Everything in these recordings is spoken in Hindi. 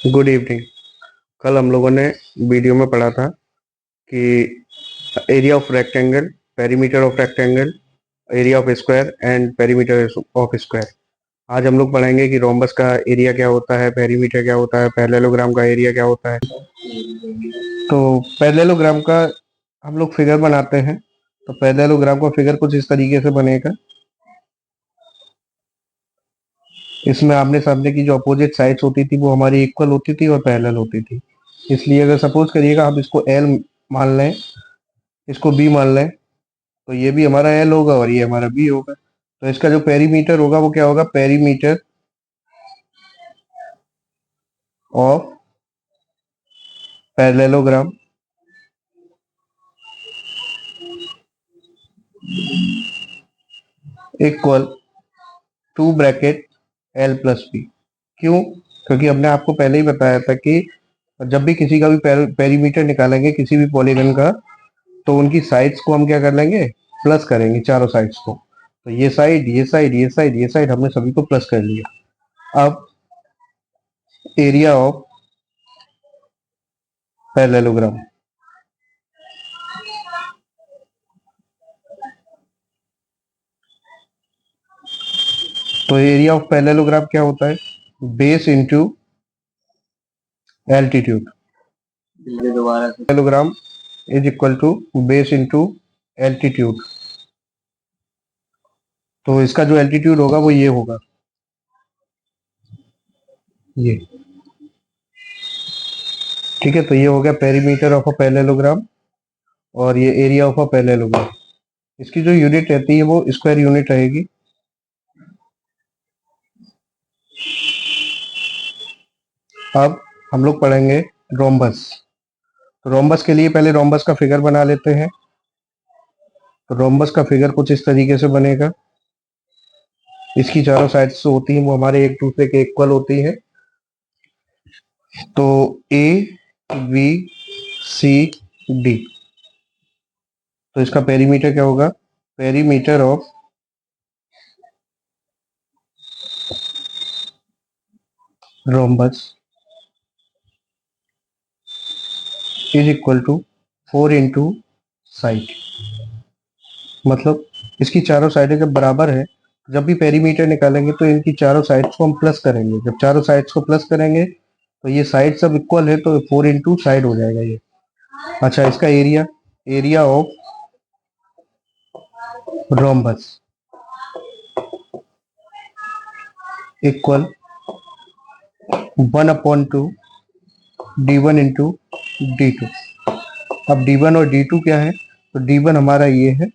Good evening. कल हम लोगों ने वीडियो में पढ़ा था कि area of rectangle, perimeter of rectangle, area of square and perimeter of square. आज हम लोग पढ़ेंगे कि रोम्बस का एरिया क्या होता है, पेरीमीटर क्या होता है, पैरेललोग्राम का एरिया क्या होता है। तो पैरेललोग्राम का हम लोग फिगर बनाते हैं। तो पैरेललोग्राम का फिगर कुछ इस तरीके से बनेगा। इसमें आमने सामने की जो अपोजिट साइड्स होती थी वो हमारी इक्वल होती थी और पैरेलल होती थी। इसलिए अगर सपोज करिएगा हम इसको एल मान लें, इसको बी मान लें, तो ये भी हमारा एल होगा और ये हमारा बी होगा। तो इसका जो पेरीमीटर होगा वो क्या होगा? Perimeter of parallelogram equal to bracket l plus b. क्यों? क्योंकि हमने आपको पहले ही बताया था कि जब भी किसी का भी पेरीमीटर निकालेंगे किसी भी पॉलीगन का, तो उनकी साइड्स को हम क्या कर लेंगे? प्लस करेंगे, चारों साइड्स को। तो ये साइड, ये साइड, ये साइड, ये साइड, हमने सभी को प्लस कर लिया। अब एरिया ऑफ पैरेललोग्राम, तो एरिया ऑफ पैरेललोग्राम क्या होता है? Base into altitude. Parallelogram is equal to base into altitude. तो इसका जो एल्टीट्यूड होगा वो ये होगा, ये। ठीक है, तो ये हो गया पेरीमीटर ऑफ अ पैरेललोग्राम और ये एरिया ऑफ अ पैरेललोग्राम। इसकी जो यूनिट रहती है वो स्क्वायर यूनिट रहेगी। अब हम लोग पढ़ेंगे रोम्बस। तो रोम्बस के लिए पहले रोम्बस का फिगर बना लेते हैं। तो रोम्बस का फिगर कुछ इस तरीके से बनेगा। इसकी चारों साइड्स जो होती हैं वो हमारे एक दूसरे के इक्वल होती हैं। तो ए बी सी डी, तो इसका पेरीमीटर क्या होगा? Perimeter of rhombus is equal to 4 into side. मतलब इसकी चारों साइडें जब बराबर है, जब भी पेरीमीटर निकालेंगे तो इनकी चारों साइड्स को हम प्लस करेंगे। जब चारों साइड्स को प्लस करेंगे तो ये साइड सब इक्वल है, तो 4 इंटू साइड हो जाएगा ये। अच्छा, इसका area, area of rhombus equal 1/2 d1 into d2। अब d1 और d2 क्या है? तो d1 हमारा ये है,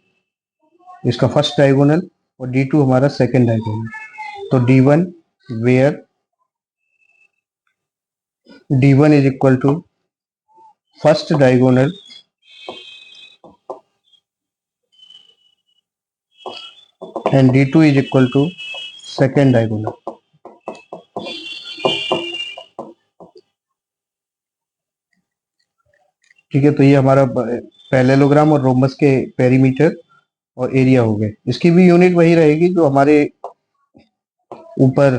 इसका फर्स्ट डायगोनल, और d2 हमारा सेकंड डायगोनल। तो d1 where d1 is equal to first diagonal and d2 is equal to second diagonal. ठीक है, तो ये हमारा पैरेललोग्राम और रोम्बस के पेरीमीटर और एरिया हो गए। इसकी भी यूनिट वही रहेगी जो हमारे ऊपर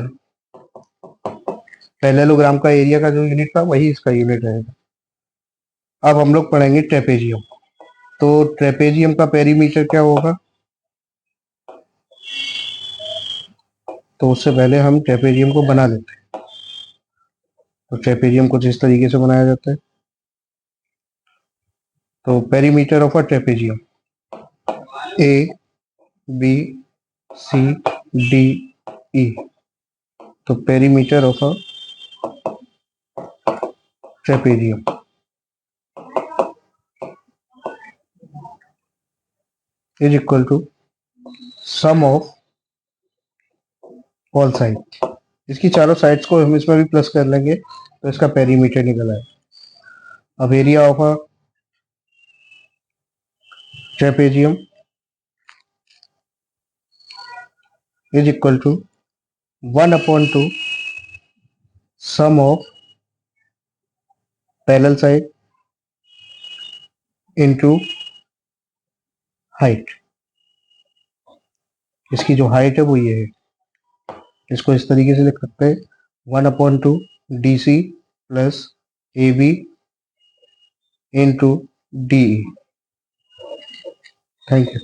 पैरेललोग्राम का एरिया का जो यूनिट था वही इसका यूनिट रहेगा। अब हम लोग पढ़ेंगे ट्रेपेजियम। तो ट्रेपेजियम का पेरीमीटर क्या होगा? तो उससे पहले हम ट्रेपेजियम को बना लेते हैं। तो ट्रेपेजियम कुछ इस तरीके से बनाया जाता है। तो perimeter of a trapezium, A B C D E. तो perimeter of a trapezium is equal to sum of all side. इसकी चारों साइड्स को हम इसमें भी प्लस कर लेंगे तो इसका पेरीमीटर निकल आए। अब area of a trapezium is equal to 1/2 sum of parallel side into height. इसकी जो हाइट है वो ये है। इसको इस तरीके से लिख सकते हैं 1/2 d c plus AB into DE. Thank you.